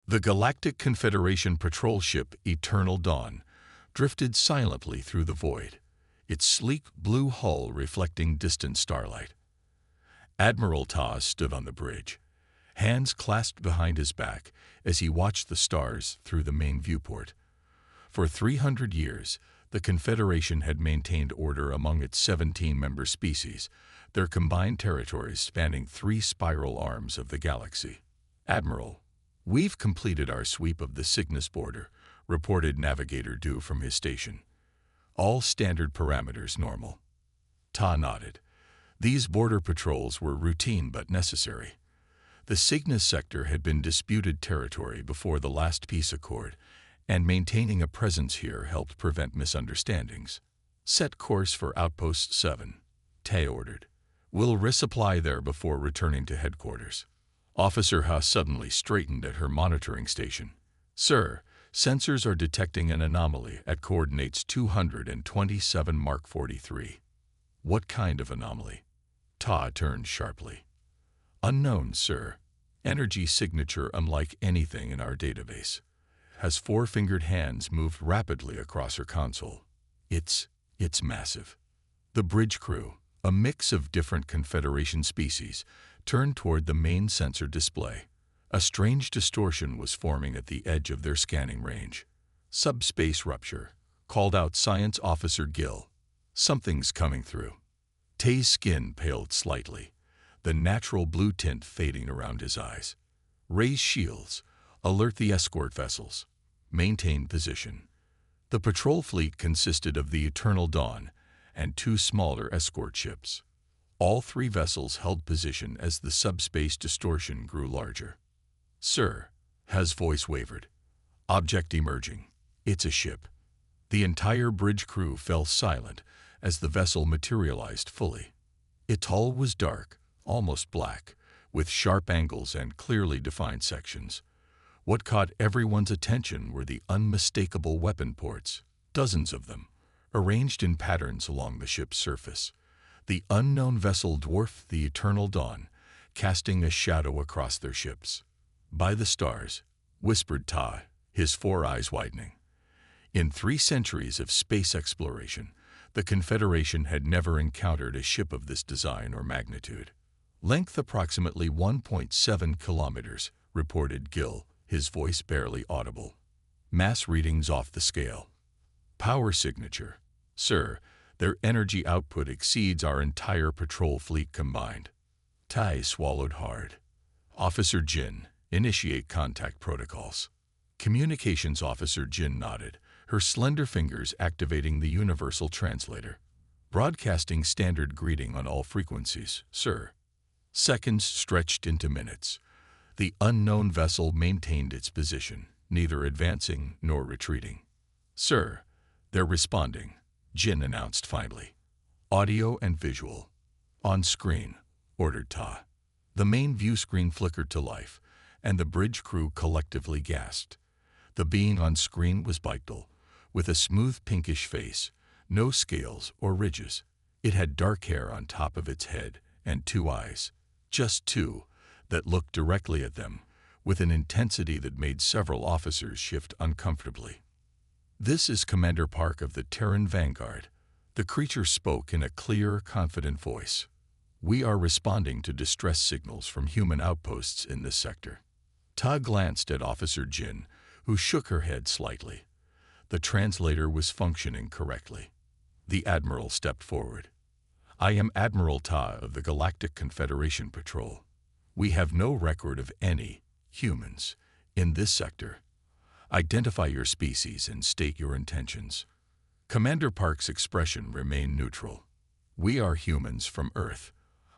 The Galactic Confederation patrol ship Eternal Dawn drifted silently through the void, its sleek blue hull reflecting distant starlight. Admiral Ta stood on the bridge, hands clasped behind his back as he watched the stars through the main viewport. For 300 years, the Confederation had maintained order among its 17-member species, their combined territories spanning 3 spiral arms of the galaxy. "Admiral, we've completed our sweep of the Cygnus border," reported Navigator Du from his station. "All standard parameters normal." Ta nodded. These border patrols were routine but necessary. The Cygnus sector had been disputed territory before the last peace accord, and maintaining a presence here helped prevent misunderstandings. "Set course for Outpost 7, Tay ordered. "We'll resupply there before returning to headquarters." Officer Ha suddenly straightened at her monitoring station. "Sir, sensors are detecting an anomaly at coordinates 227 Mark 43. "What kind of anomaly?" Ta turned sharply. "Unknown, sir. Energy signature unlike anything in our database." Has 4-fingered hands moved rapidly across her console. It's massive." The bridge crew, a mix of different Confederation species, turned toward the main sensor display. A strange distortion was forming at the edge of their scanning range. "Subspace rupture," called out Science Officer Gill. "Something's coming through." Tay's skin paled slightly, the natural blue tint fading around his eyes. "Raise shields. Alert the escort vessels. Maintain position." The patrol fleet consisted of the Eternal Dawn and 2 smaller escort ships. All 3 vessels held position as the subspace distortion grew larger. "Sir," Ha's voice wavered. "Object emerging. It's a ship." The entire bridge crew fell silent as the vessel materialized fully. Its hull was dark, almost black, with sharp angles and clearly defined sections. What caught everyone's attention were the unmistakable weapon ports, dozens of them, arranged in patterns along the ship's surface. The unknown vessel dwarfed the Eternal Dawn, casting a shadow across their ships. "By the stars," whispered Ta, his 4 eyes widening. In 3 centuries of space exploration, the Confederation had never encountered a ship of this design or magnitude. "Length approximately 1.7 kilometers, reported Gill, his voice barely audible. "Mass readings off the scale." "Power signature. Sir, their energy output exceeds our entire patrol fleet combined." Tai swallowed hard. "Officer Jin, initiate contact protocols." Communications Officer Jin nodded, her slender fingers activating the universal translator. "Broadcasting standard greeting on all frequencies, sir." Seconds stretched into minutes. The unknown vessel maintained its position, neither advancing nor retreating. "Sir, they're responding," Jin announced finally. "Audio and visual. On screen," ordered Ta. The main view screen flickered to life, and the bridge crew collectively gasped. The being on screen was Beichtel, with a smooth pinkish face, no scales or ridges. It had dark hair on top of its head and 2 eyes, just 2, that looked directly at them, with an intensity that made several officers shift uncomfortably. "This is Commander Park of the Terran Vanguard." The creature spoke in a clear, confident voice. "We are responding to distress signals from human outposts in this sector." Ta glanced at Officer Jin, who shook her head slightly. The translator was functioning correctly. The Admiral stepped forward. "I am Admiral Ta of the Galactic Confederation Patrol. We have no record of any humans in this sector. Identify your species and state your intentions." Commander Park's expression remained neutral. "We are humans from Earth.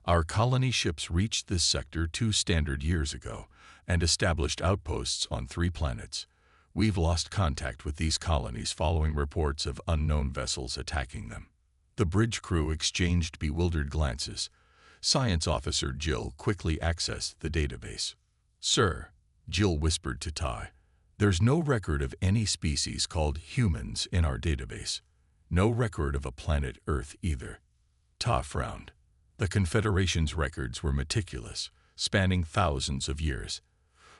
Our colony ships reached this sector 2 standard years ago and established outposts on 3 planets. We've lost contact with these colonies following reports of unknown vessels attacking them." The bridge crew exchanged bewildered glances. Science Officer Jill quickly accessed the database. "Sir," Jill whispered to Tai, "there's no record of any species called humans in our database. No record of a planet Earth either." Ta frowned. The Confederation's records were meticulous, spanning thousands of years.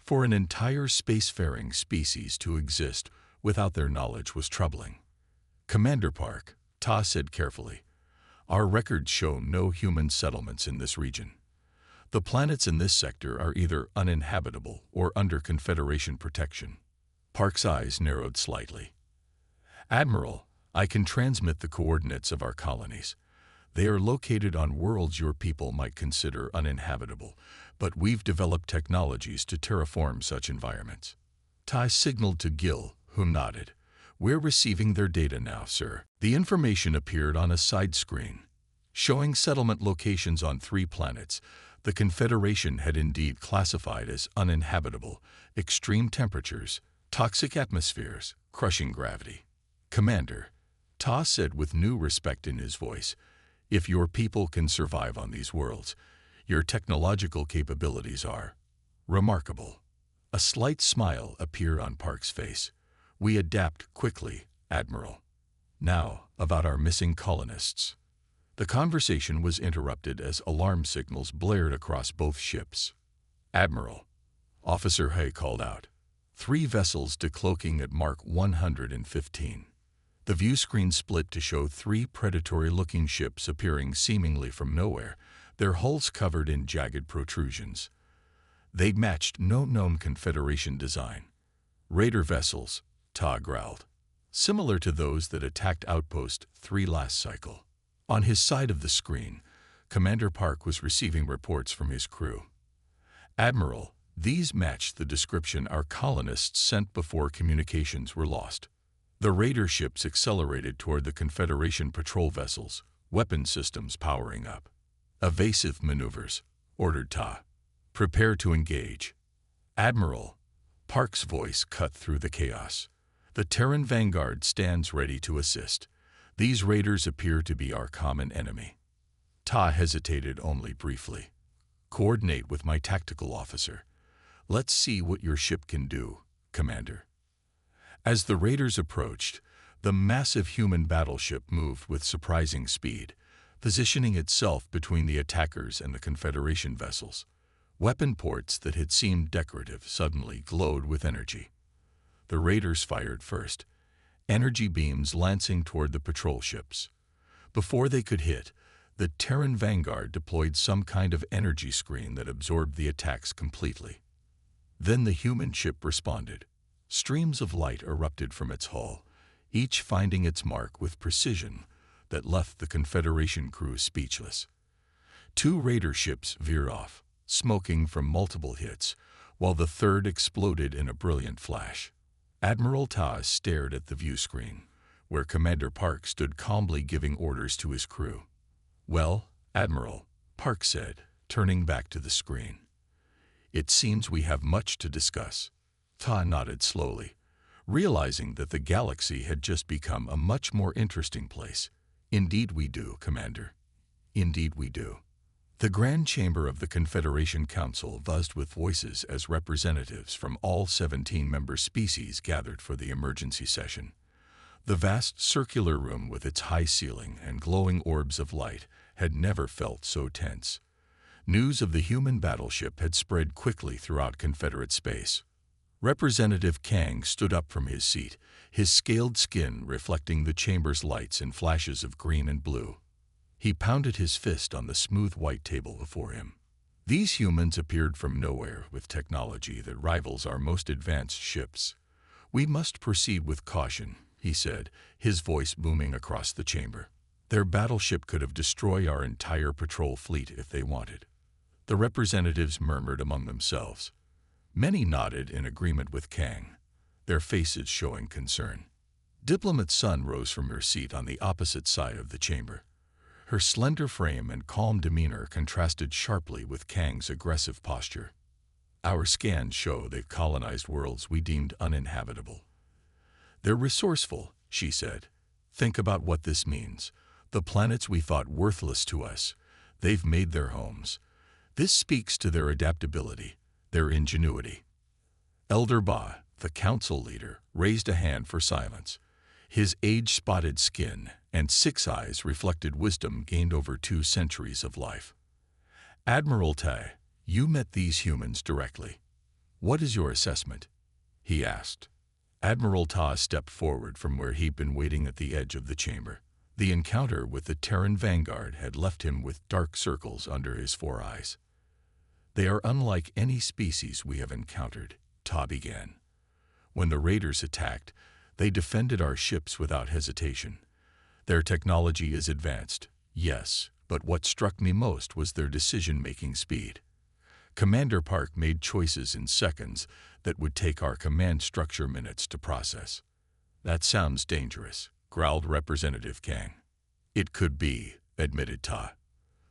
For an entire spacefaring species to exist without their knowledge was troubling. Commander Park, Ta said carefully, our records show no human settlements in this region. The planets in this sector are either uninhabitable or under Confederation protection. Park's eyes narrowed slightly. Admiral, I can transmit the coordinates of our colonies. They are located on worlds your people might consider uninhabitable, but we've developed technologies to terraform such environments. Tai signaled to Gil, who nodded. We're receiving their data now, sir. The information appeared on a side screen, showing settlement locations on 3 planets. The Confederation had indeed classified as uninhabitable, extreme temperatures, toxic atmospheres, crushing gravity. Commander, Ta said with new respect in his voice, if your people can survive on these worlds, your technological capabilities are remarkable. A slight smile appeared on Park's face. We adapt quickly, Admiral. Now, about our missing colonists. The conversation was interrupted as alarm signals blared across both ships. Admiral, Officer Hay called out. 3 vessels decloaking at Mark 115. The view screen split to show 3 predatory-looking ships appearing seemingly from nowhere, their hulls covered in jagged protrusions. They matched no known Confederation design. Raider vessels, Ta growled, similar to those that attacked Outpost 3 last cycle. On his side of the screen, Commander Park was receiving reports from his crew. Admiral, these matched the description our colonists sent before communications were lost. The raider ships accelerated toward the Confederation patrol vessels, weapon systems powering up. Evasive maneuvers, ordered Ta. Prepare to engage. Admiral, Park's voice cut through the chaos. The Terran Vanguard stands ready to assist. These raiders appear to be our common enemy. Ta hesitated only briefly. Coordinate with my tactical officer. Let's see what your ship can do, Commander. As the raiders approached, the massive human battleship moved with surprising speed, positioning itself between the attackers and the Confederation vessels. Weapon ports that had seemed decorative suddenly glowed with energy. The raiders fired first, energy beams lancing toward the patrol ships. Before they could hit, the Terran Vanguard deployed some kind of energy screen that absorbed the attacks completely. Then the human ship responded. Streams of light erupted from its hull, each finding its mark with precision that left the Confederation crew speechless. 2 raider ships veered off, smoking from multiple hits, while the third exploded in a brilliant flash. Admiral Ta stared at the view screen, where Commander Park stood calmly giving orders to his crew. Well, Admiral, Park said, turning back to the screen. It seems we have much to discuss. Ta nodded slowly, realizing that the galaxy had just become a much more interesting place. Indeed we do, Commander. Indeed we do. The Grand Chamber of the Confederation Council buzzed with voices as representatives from all 17 member species gathered for the emergency session. The vast circular room with its high ceiling and glowing orbs of light had never felt so tense. News of the human battleship had spread quickly throughout Confederate space. Representative Kang stood up from his seat, his scaled skin reflecting the chamber's lights in flashes of green and blue. He pounded his fist on the smooth white table before him. These humans appeared from nowhere with technology that rivals our most advanced ships. We must proceed with caution, he said, his voice booming across the chamber. Their battleship could have destroyed our entire patrol fleet if they wanted. The representatives murmured among themselves. Many nodded in agreement with Kang, their faces showing concern. Diplomat Sun rose from her seat on the opposite side of the chamber. Her slender frame and calm demeanor contrasted sharply with Kang's aggressive posture. Our scans show they've colonized worlds we deemed uninhabitable. They're resourceful, she said. Think about what this means. The planets we thought worthless to us, they've made their homes. This speaks to their adaptability, their ingenuity. Elder Ba, the council leader, raised a hand for silence. His age-spotted skin and 6 eyes reflected wisdom gained over 2 centuries of life. Admiral Tai, you met these humans directly. "What is your assessment?" he asked. Admiral Ta stepped forward from where he'd been waiting at the edge of the chamber. The encounter with the Terran vanguard had left him with dark circles under his four eyes. "They are unlike any species we have encountered," Ta began. "When the raiders attacked, they defended our ships without hesitation. Their technology is advanced, yes, but what struck me most was their decision-making speed. Commander Park made choices in seconds that would take our command structure minutes to process." "That sounds dangerous," growled Representative Kang. "It could be," admitted Ta.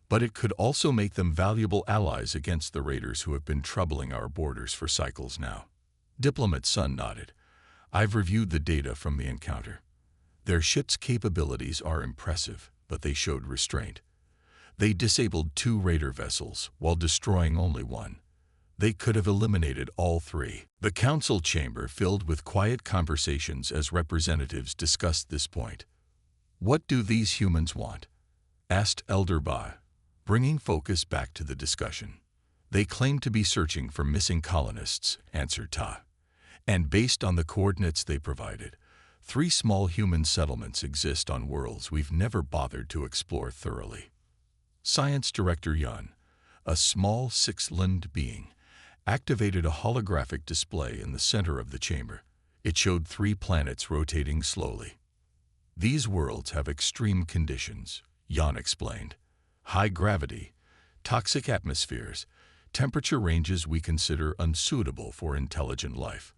"But it could also make them valuable allies against the raiders who have been troubling our borders for cycles now." Diplomat Sun nodded. "I've reviewed the data from the encounter. Their ship's capabilities are impressive, but they showed restraint. They disabled 2 raider vessels while destroying only 1. They could have eliminated all 3. The council chamber filled with quiet conversations as representatives discussed this point. "What do these humans want?" asked Elder Ba, bringing focus back to the discussion. "They claim to be searching for missing colonists," answered Ta. "And based on the coordinates they provided, 3 small human settlements exist on worlds we've never bothered to explore thoroughly." Science Director Yun, a small 6-limbed being, activated a holographic display in the center of the chamber. It showed 3 planets rotating slowly. "These worlds have extreme conditions," Yun explained. "High gravity, toxic atmospheres, temperature ranges we consider unsuitable for intelligent life.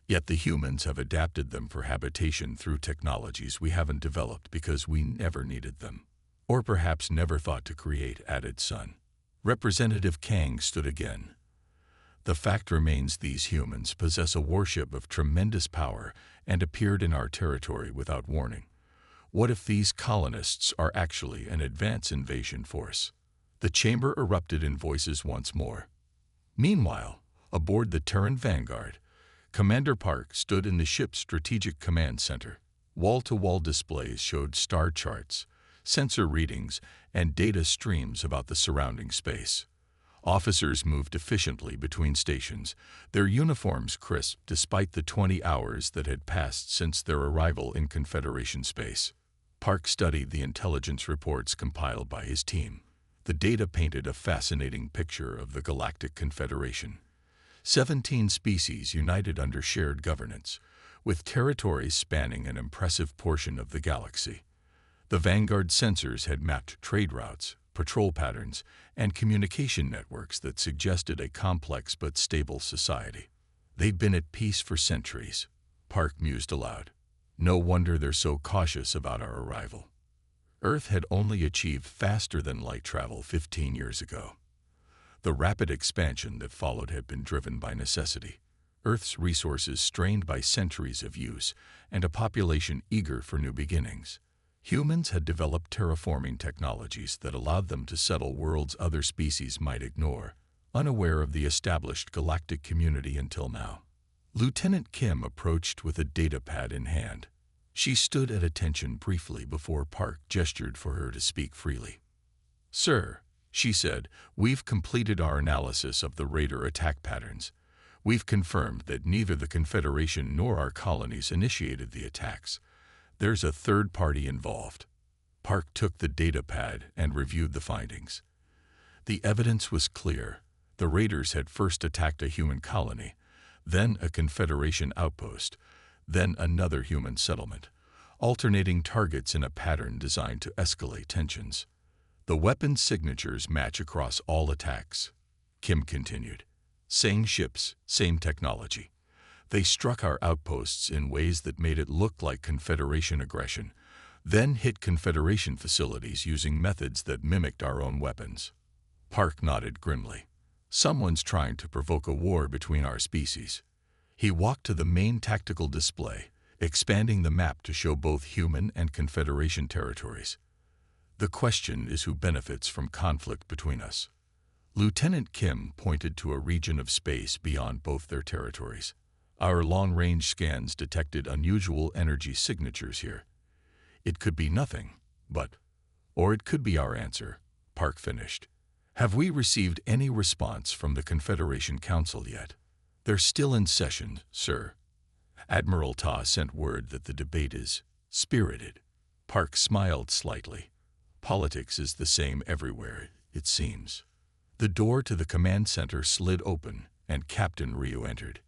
Yet the humans have adapted them for habitation through technologies we haven't developed because we never needed them. Or perhaps never thought to create," added Sun. Representative Kang stood again. "The fact remains these humans possess a warship of tremendous power and appeared in our territory without warning. What if these colonists are actually an advance invasion force?" The chamber erupted in voices once more. Meanwhile, aboard the Terran Vanguard, Commander Park stood in the ship's strategic command center. Wall-to-wall displays showed star charts, sensor readings, and data streams about the surrounding space. Officers moved efficiently between stations, their uniforms crisp despite the 20 hours that had passed since their arrival in Confederation space. Park studied the intelligence reports compiled by his team. The data painted a fascinating picture of the Galactic Confederation. 17 species united under shared governance, with territories spanning an impressive portion of the galaxy. The Vanguard sensors had mapped trade routes, patrol patterns, and communication networks that suggested a complex but stable society. "They've been at peace for centuries," Park mused aloud. "No wonder they're so cautious about our arrival. Earth had only achieved faster-than-light travel 15 years ago. The rapid expansion that followed had been driven by necessity, Earth's resources strained by centuries of use, and a population eager for new beginnings. Humans had developed terraforming technologies that allowed them to settle worlds other species might ignore, unaware of the established galactic community until now." Lieutenant Kim approached with a datapad in hand. She stood at attention briefly before Park gestured for her to speak freely. "Sir," she said, "we've completed our analysis of the raider attack patterns. We've confirmed that neither the Confederation nor our colonies initiated the attacks. There's a third party involved." Park took the datapad and reviewed the findings. The evidence was clear. The raiders had first attacked a human colony, then a Confederation outpost, then another human settlement, alternating targets in a pattern designed to escalate tensions. "The weapon signatures match across all attacks," Kim continued. "Same ships, same technology. They struck our outposts in ways that made it look like Confederation aggression, then hit Confederation facilities using methods that mimicked our own weapons." Park nodded grimly. "Someone's trying to provoke a war between our species." He walked to the main tactical display, expanding the map to show both human and Confederation territories. "The question is who benefits from conflict between us." Lieutenant Kim pointed to a region of space beyond both their territories. "Our long-range scans detected unusual energy signatures here. It could be nothing, or it could be our answer," Park finished. "Have we received any response from the Confederation Council yet?" They're still in session, sir. Admiral Ta sent word that the debate is spirited. Park smiled slightly. Politics is the same everywhere, it seems. The door to the command center slid open, and Captain Ryu entered.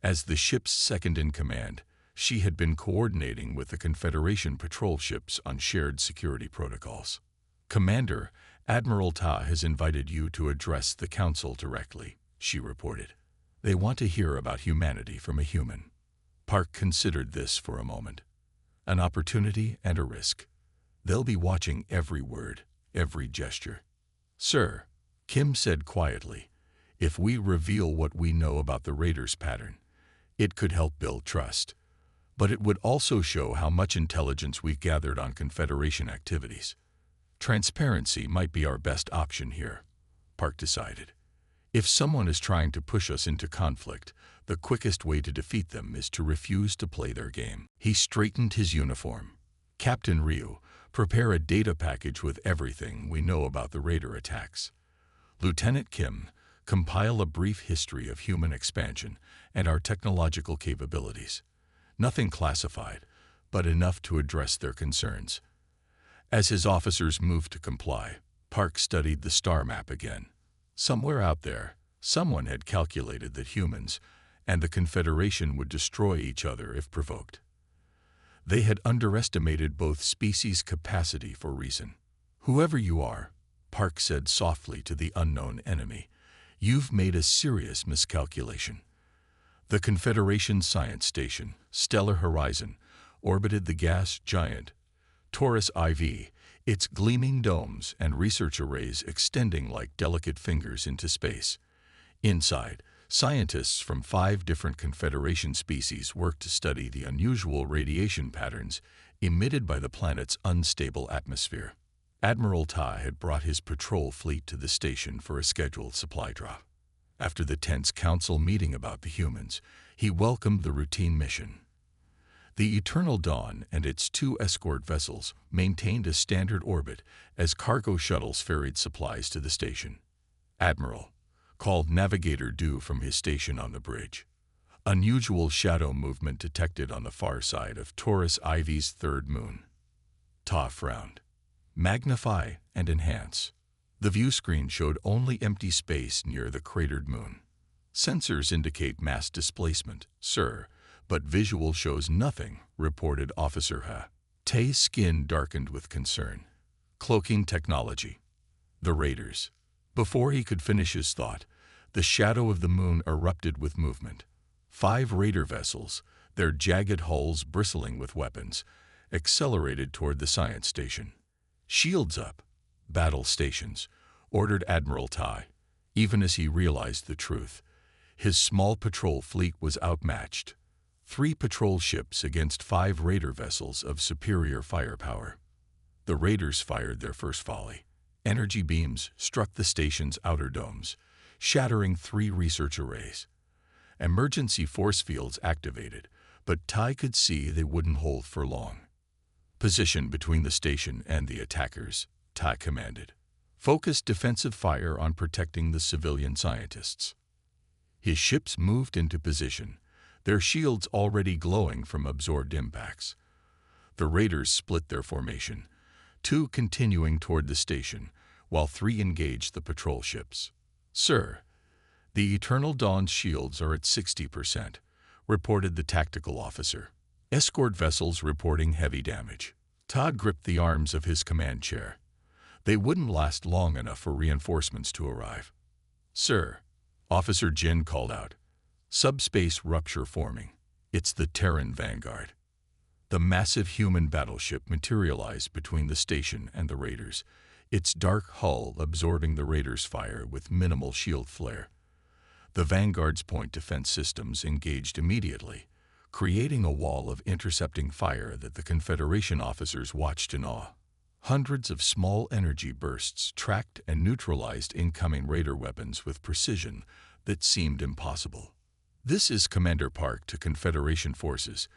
As the ship's second-in-command, she had been coordinating with the Confederation patrol ships on shared security protocols. "Commander, Admiral Ta has invited you to address the Council directly," she reported. "They want to hear about humanity from a human." Park considered this for a moment. An opportunity and a risk. They'll be watching every word, every gesture. "Sir," Kim said quietly, "if we reveal what we know about the Raiders' pattern, it could help build trust. But it would also show how much intelligence we've gathered on Confederation activities. Transparency might be our best option here," Park decided. "If someone is trying to push us into conflict, the quickest way to defeat them is to refuse to play their game." He straightened his uniform. "Captain Ryu, prepare a data package with everything we know about the Raider attacks. Lieutenant Kim, compile a brief history of human expansion and our technological capabilities. Nothing classified, but enough to address their concerns." As his officers moved to comply, Park studied the star map again. Somewhere out there, someone had calculated that humans and the Confederation would destroy each other if provoked. They had underestimated both species' capacity for reason. "Whoever you are," Park said softly to the unknown enemy, "you've made a serious miscalculation." The Confederation Science Station, Stellar Horizon, orbited the gas giant Taurus IV, its gleaming domes and research arrays extending like delicate fingers into space. Inside, scientists from 5 different Confederation species worked to study the unusual radiation patterns emitted by the planet's unstable atmosphere. Admiral Ta had brought his patrol fleet to the station for a scheduled supply drop. After the tense council meeting about the humans, he welcomed the routine mission. The Eternal Dawn and its 2 escort vessels maintained a standard orbit as cargo shuttles ferried supplies to the station. "Admiral," called Navigator Du from his station on the bridge. Unusual shadow movement detected on the far side of Taurus IV's third moon. Ta frowned. "Magnify and enhance." The view screen showed only empty space near the cratered moon. "Sensors indicate mass displacement, sir, but visual shows nothing," reported Officer Ha. Tay's skin darkened with concern. "Cloaking technology. The Raiders." Before he could finish his thought, the shadow of the moon erupted with movement. 5 Raider vessels, their jagged hulls bristling with weapons, accelerated toward the science station. "Shields up. Battle stations," ordered Admiral Ta, even as he realized the truth. His small patrol fleet was outmatched. 3 patrol ships against 5 Raider vessels of superior firepower. The Raiders fired their first volley. Energy beams struck the station's outer domes, shattering 3 research arrays. Emergency force fields activated, but Ta could see they wouldn't hold for long. "Position between the station and the attackers," Ta commanded. "Focus defensive fire on protecting the civilian scientists." His ships moved into position, their shields already glowing from absorbed impacts. The Raiders split their formation, 2 continuing toward the station, while 3 engaged the patrol ships. "Sir, the Eternal Dawn's shields are at 60%, reported the tactical officer. Escort vessels reporting heavy damage." Ta gripped the arms of his command chair. They wouldn't last long enough for reinforcements to arrive. "Sir," Officer Jin called out, "subspace rupture forming. It's the Terran Vanguard." The massive human battleship materialized between the station and the Raiders, its dark hull absorbing the Raiders' fire with minimal shield flare. The Vanguard's point defense systems engaged immediately, creating a wall of intercepting fire that the Confederation officers watched in awe. Hundreds of small energy bursts tracked and neutralized incoming Raider weapons with precision that seemed impossible. "This is Commander Park to Confederation forces,"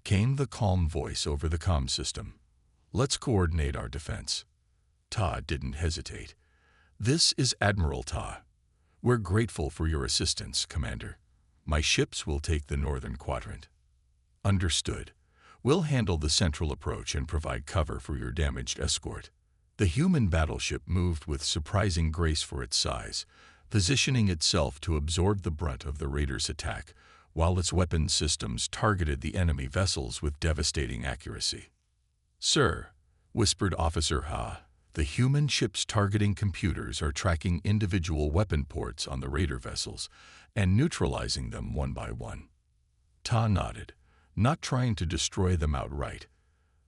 came the calm voice over the comm system. "Let's coordinate our defense." Ta didn't hesitate. "This is Admiral Ta. We're grateful for your assistance, Commander." My ships will take the northern quadrant. Understood. We'll handle the central approach and provide cover for your damaged escort. The human battleship moved with surprising grace for its size, positioning itself to absorb the brunt of the raiders' attack, while its weapon systems targeted the enemy vessels with devastating accuracy. "Sir," whispered Officer Ha, "the human ship's targeting computers are tracking individual weapon ports on the raider vessels and neutralizing them one by one." Ta nodded, "Not trying to destroy them outright.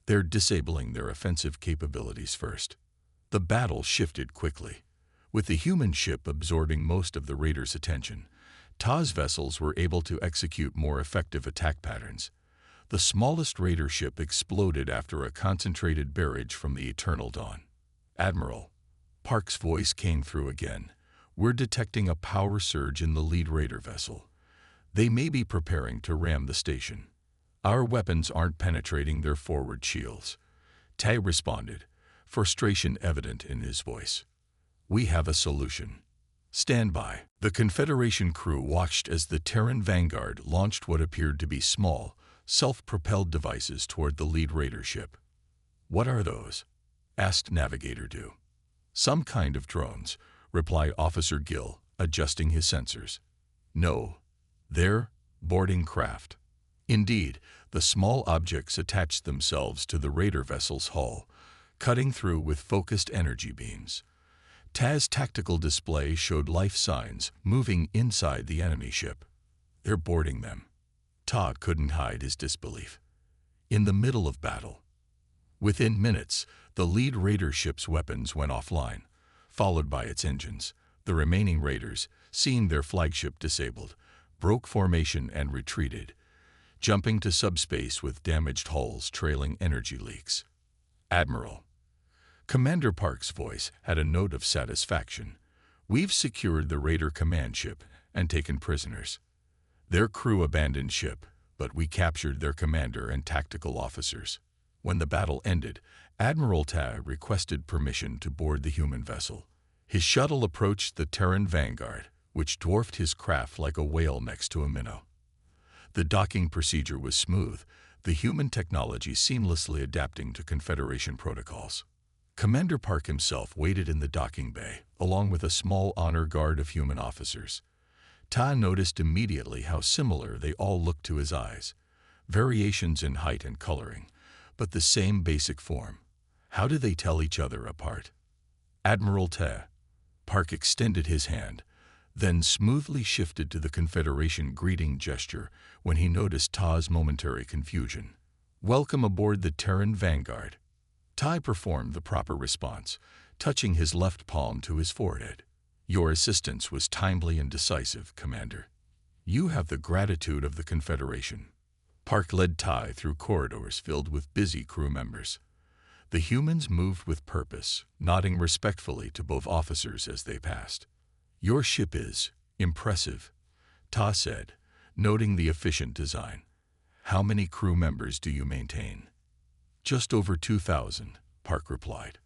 They're disabling their offensive capabilities first." The battle shifted quickly. With the human ship absorbing most of the raiders' attention, Ta's vessels were able to execute more effective attack patterns. The smallest raider ship exploded after a concentrated barrage from the eternal dawn. "Admiral," Park's voice came through again, "we're detecting a power surge in the lead raider vessel. They may be preparing to ram the station. Our weapons aren't penetrating their forward shields." Tai responded, frustration evident in his voice. "We have a solution. Stand by." The Confederation crew watched as the Terran Vanguard launched what appeared to be small, self-propelled devices toward the lead raider ship. "What are those?" asked Navigator Du. "Some kind of drones," replied Officer Gill, adjusting his sensors. "No, they're boarding craft." Indeed, the small objects attached themselves to the raider vessel's hull, cutting through with focused energy beams. Ta's tactical display showed life signs moving inside the enemy ship. "They're boarding them." Ta couldn't hide his disbelief. In the middle of battle. Within minutes, the lead raider ship's weapons went offline, followed by its engines. The remaining raiders, seeing their flagship disabled, broke formation and retreated, jumping to subspace with damaged hulls trailing energy leaks. "Admiral." Commander Park's voice had a note of satisfaction. "We've secured the raider command ship and taken prisoners. Their crew abandoned ship, but we captured their commander and tactical officers." When the battle ended, Admiral Ta requested permission to board the human vessel. His shuttle approached the Terran Vanguard, which dwarfed his craft like a whale next to a minnow. The docking procedure was smooth, the human technology seamlessly adapting to Confederation protocols. Commander Park himself waited in the docking bay, along with a small honor guard of human officers. Ta noticed immediately how similar they all looked to his eyes. Variations in height and coloring, but the same basic form. How did they tell each other apart? "Admiral Ta." Park extended his hand, then smoothly shifted to the Confederation greeting gesture when he noticed Ta's momentary confusion. "Welcome aboard the Terran Vanguard." Ta performed the proper response, touching his left palm to his forehead. "Your assistance was timely and decisive, Commander. You have the gratitude of the Confederation." Park led Ta through corridors filled with busy crew members. The humans moved with purpose, nodding respectfully to both officers as they passed. "Your ship is impressive," Ta said, noting the efficient design. "How many crew members do you maintain?" "Just over 2,000, Park replied.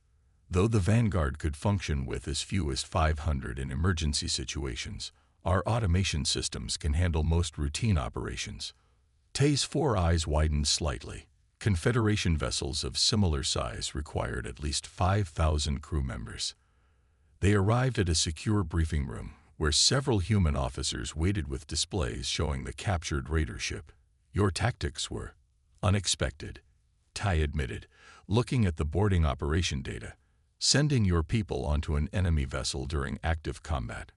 "Though the Vanguard could function with as few as 500 in emergency situations, our automation systems can handle most routine operations." Ta's four eyes widened slightly. Confederation vessels of similar size required at least 5,000 crew members. They arrived at a secure briefing room, where several human officers waited with displays showing the captured raider ship. "Your tactics were unexpected," Tai admitted, looking at the boarding operation data. "Sending your people onto an enemy vessel during active combat."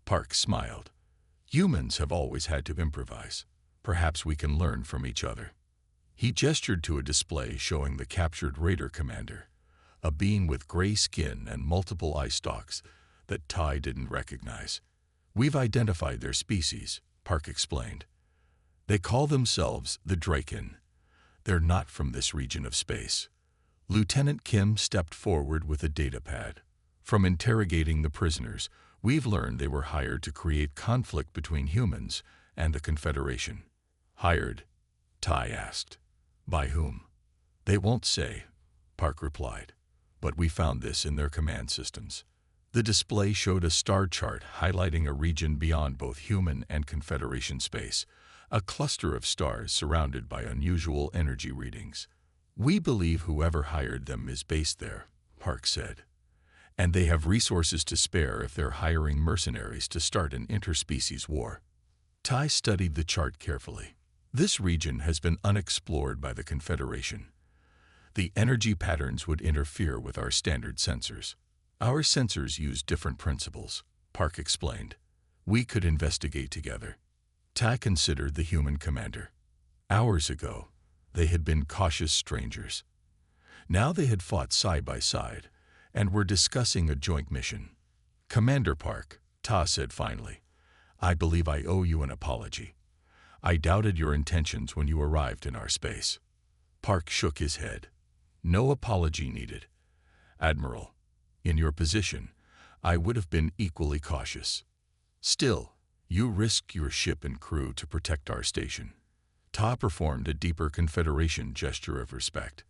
Park smiled. "Humans have always had to improvise. Perhaps we can learn from each other." He gestured to a display showing the captured raider commander, a being with gray skin and multiple eye stalks that Tai didn't recognize. "We've identified their species," Park explained. "They call themselves the Draken. They're not from this region of space." Lieutenant Kim stepped forward with a data pad. "From interrogating the prisoners, we've learned they were hired to create conflict between humans and the Confederation." "Hired?" Tai asked. "By whom?" "They won't say," Park replied. "But we found this in their command systems. The display showed a star chart highlighting a region beyond both human and Confederation space, a cluster of stars surrounded by unusual energy readings. "We believe whoever hired them is based there," Park said, "and they have resources to spare if they're hiring mercenaries to start an interspecies war." Ty studied the chart carefully. This region has been unexplored by the Confederation. The energy patterns would interfere with our standard sensors. "Our sensors use different principles," Park explained. "We could investigate together." Ty considered the human commander. Hours ago, they had been cautious strangers. Now they had fought side by side and were discussing a joint mission. "Commander Park," Ta said finally, "I believe I owe you an apology. I doubted your intentions when you arrived in our space." Park shook his head. "No apology needed. Admiral, in your position, I would have been equally cautious. Still, you risked your ship and crew to protect our station." Ta performed a deeper Confederation gesture of respect.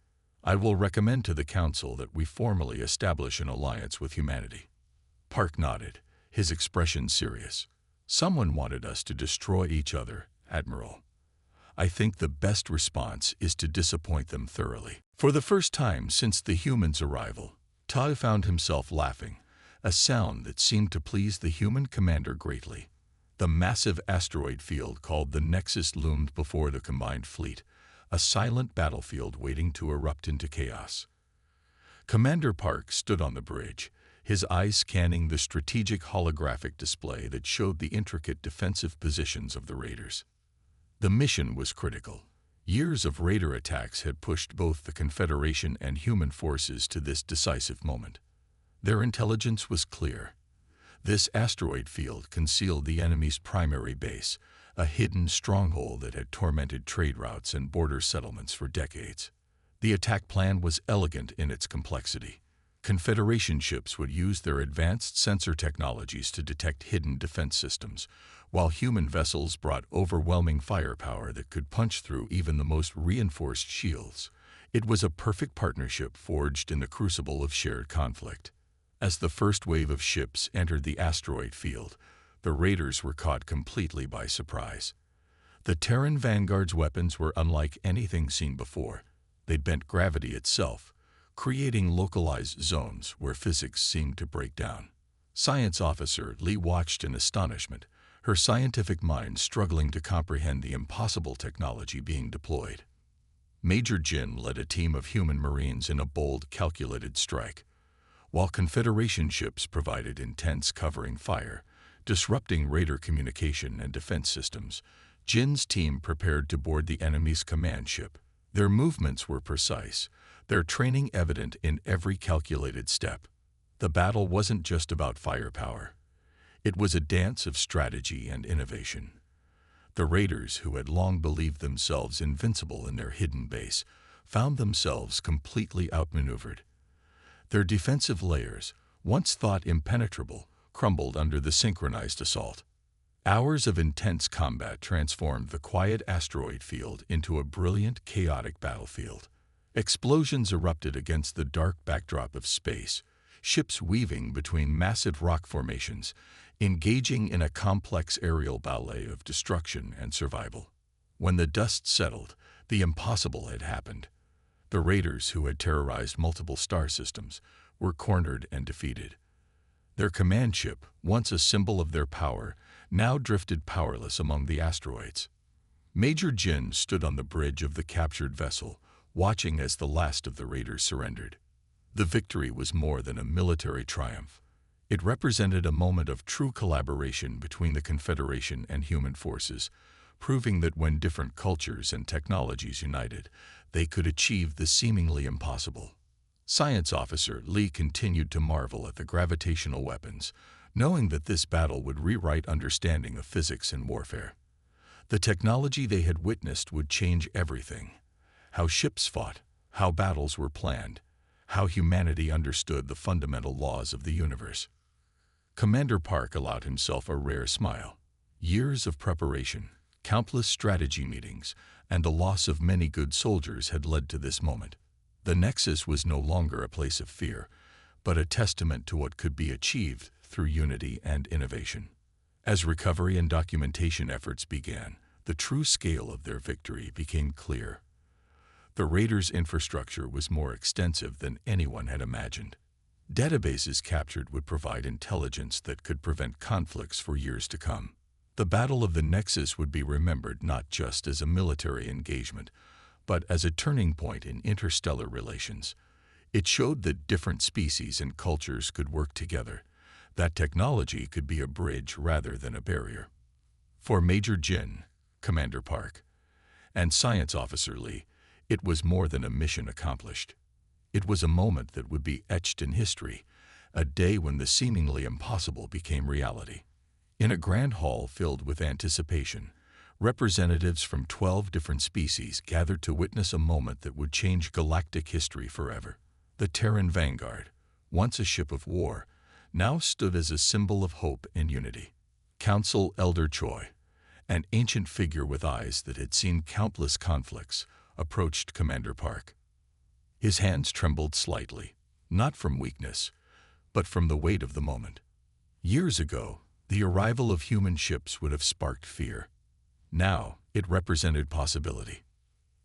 "I will recommend to the Council that we formally establish an alliance with humanity." Park nodded, his expression serious. "Someone wanted us to destroy each other, Admiral. I think the best response is to disappoint them thoroughly." For the first time since the humans' arrival, Ta found himself laughing, a sound that seemed to please the human commander greatly. The massive asteroid field called the Nexus loomed before the combined fleet, a silent battlefield waiting to erupt into chaos. Commander Park stood on the bridge, his eyes scanning the strategic holographic display that showed the intricate defensive positions of the raiders. The mission was critical. Years of raider attacks had pushed both the Confederation and human forces to this decisive moment. Their intelligence was clear. This asteroid field concealed the enemy's primary base, a hidden stronghold that had tormented trade routes and border settlements for decades. The attack plan was elegant in its complexity. Confederation ships would use their advanced sensor technologies to detect hidden defense systems, while human vessels brought overwhelming firepower that could punch through even the most reinforced shields. It was a perfect partnership forged in the crucible of shared conflict. As the first wave of ships entered the asteroid field, the raiders were caught completely by surprise. The Terran Vanguard's weapons were unlike anything seen before. They'd bent gravity itself, creating localized zones where physics seemed to break down. Science Officer Lee watched in astonishment, her scientific mind struggling to comprehend the impossible technology being deployed. Major Jin led a team of human Marines in a bold, calculated strike. While Confederation ships provided intense covering fire, disrupting raider communication and defense systems, Jin's team prepared to board the enemy's command ship. Their movements were precise, their training evident in every calculated step. The battle wasn't just about firepower. It was a dance of strategy and innovation. The raiders, who had long believed themselves invincible in their hidden base, found themselves completely outmaneuvered. Their defensive layers, once thought impenetrable, crumbled under the synchronized assault. Hours of intense combat transformed the quiet asteroid field into a brilliant, chaotic battlefield. Explosions erupted against the dark backdrop of space, ships weaving between massive rock formations, engaging in a complex aerial ballet of destruction and survival. When the dust settled, the impossible had happened. The raiders, who had terrorized multiple star systems, were cornered and defeated. Their command ship, once a symbol of their power, now drifted powerless among the asteroids. Major Jin stood on the bridge of the captured vessel, watching as the last of the raiders surrendered. The victory was more than a military triumph. It represented a moment of true collaboration between the Confederation and human forces, proving that when different cultures and technologies united, they could achieve the seemingly impossible. Science Officer Lee continued to marvel at the gravitational weapons, knowing that this battle would rewrite understanding of physics and warfare. The technology they had witnessed would change everything: how ships fought, how battles were planned, how humanity understood the fundamental laws of the universe. Commander Park allowed himself a rare smile. Years of preparation, countless strategy meetings, and the loss of many good soldiers had led to this moment. The Nexus was no longer a place of fear, but a testament to what could be achieved through unity and innovation. As recovery and documentation efforts began, the true scale of their victory became clear. The raiders' infrastructure was more extensive than anyone had imagined. Databases captured would provide intelligence that could prevent conflicts for years to come. The Battle of the Nexus would be remembered not just as a military engagement, but as a turning point in interstellar relations. It showed that different species and cultures could work together, that technology could be a bridge rather than a barrier. For Major Jin, Commander Park, and Science Officer Lee, it was more than a mission accomplished. It was a moment that would be etched in history, a day when the seemingly impossible became reality. In a grand hall filled with anticipation, representatives from 12 different species gathered to witness a moment that would change galactic history forever. The Terran Vanguard, once a ship of war, now stood as a symbol of hope and unity. Council Elder Choi, an ancient figure with eyes that had seen countless conflicts, approached Commander Park. His hands trembled slightly, not from weakness, but from the weight of the moment. Years ago, the arrival of human ships would have sparked fear. Now, it represented possibility.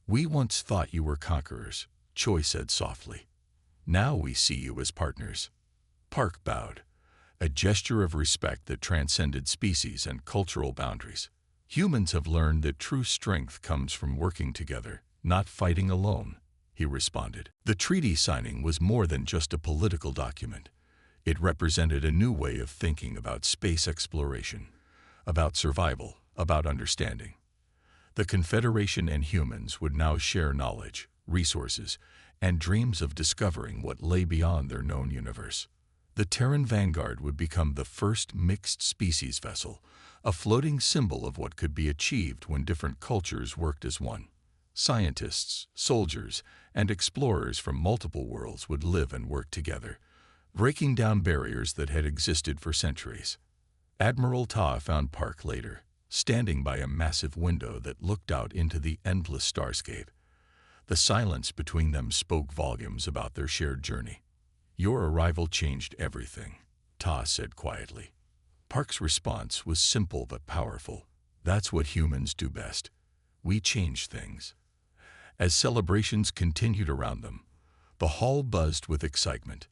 "We once thought you were conquerors," Choi said softly. "Now we see you as partners." Park bowed, a gesture of respect that transcended species and cultural boundaries. "Humans have learned that true strength comes from working together, not fighting alone," he responded. The treaty signing was more than just a political document. It represented a new way of thinking about space exploration, about survival, about understanding. The Confederation and humans would now share knowledge, resources, and dreams of discovering what lay beyond their known universe. The Terran Vanguard would become the first mixed-species vessel, a floating symbol of what could be achieved when different cultures worked as one. Scientists, soldiers, and explorers from multiple worlds would live and work together, breaking down barriers that had existed for centuries. Admiral Ta found Park later, standing by a massive window that looked out into the endless starscape. The silence between them spoke volumes about their shared journey. "Your arrival changed everything," Ta said quietly. Park's response was simple but powerful. "That's what humans do best. We change things." As celebrations continued around them, the hall buzzed with excitement.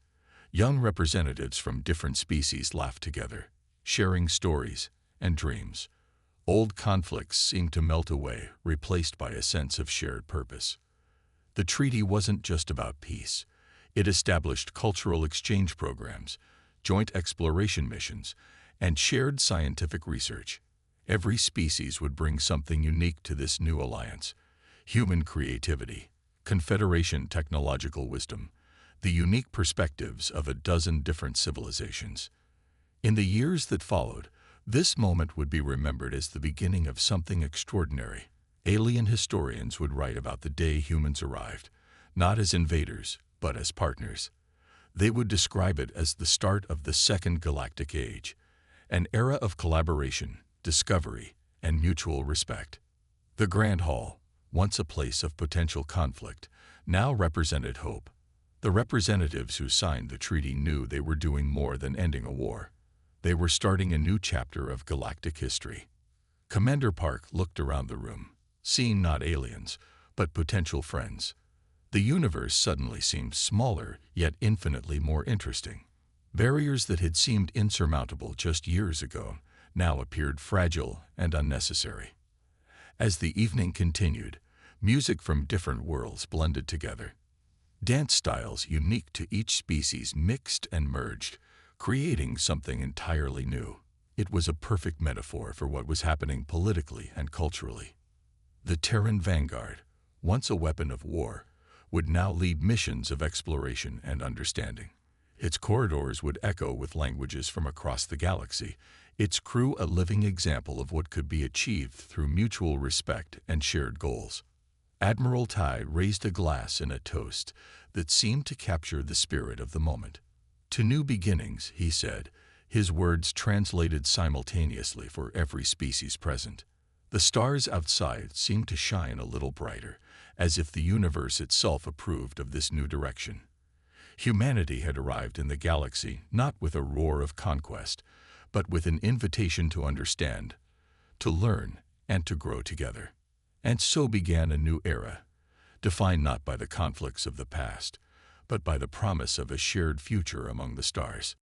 Young representatives from different species laughed together, sharing stories and dreams. Old conflicts seemed to melt away, replaced by a sense of shared purpose. The treaty wasn't just about peace. It established cultural exchange programs, joint exploration missions, and shared scientific research. Every species would bring something unique to this new alliance: human creativity, Confederation technological wisdom, the unique perspectives of a dozen different civilizations. In the years that followed, this moment would be remembered as the beginning of something extraordinary. Alien historians would write about the day humans arrived, not as invaders, but as partners. They would describe it as the start of the Second Galactic Age, an era of collaboration, discovery, and mutual respect. The Grand Hall, once a place of potential conflict, now represented hope. The representatives who signed the treaty knew they were doing more than ending a war. They were starting a new chapter of galactic history. Commander Park looked around the room, seeing not aliens, but potential friends. The universe suddenly seemed smaller, yet infinitely more interesting. Barriers that had seemed insurmountable just years ago now appeared fragile and unnecessary. As the evening continued, music from different worlds blended together. Dance styles unique to each species mixed and merged, creating something entirely new. It was a perfect metaphor for what was happening politically and culturally. The Terran Vanguard, once a weapon of war, would now lead missions of exploration and understanding. Its corridors would echo with languages from across the galaxy, its crew a living example of what could be achieved through mutual respect and shared goals. Admiral Tai raised a glass in a toast that seemed to capture the spirit of the moment. "To new beginnings," he said, his words translated simultaneously for every species present. The stars outside seemed to shine a little brighter, as if the universe itself approved of this new direction. Humanity had arrived in the galaxy not with a roar of conquest, but with an invitation to understand, to learn, and to grow together. And so began a new era, defined not by the conflicts of the past, but by the promise of a shared future among the stars.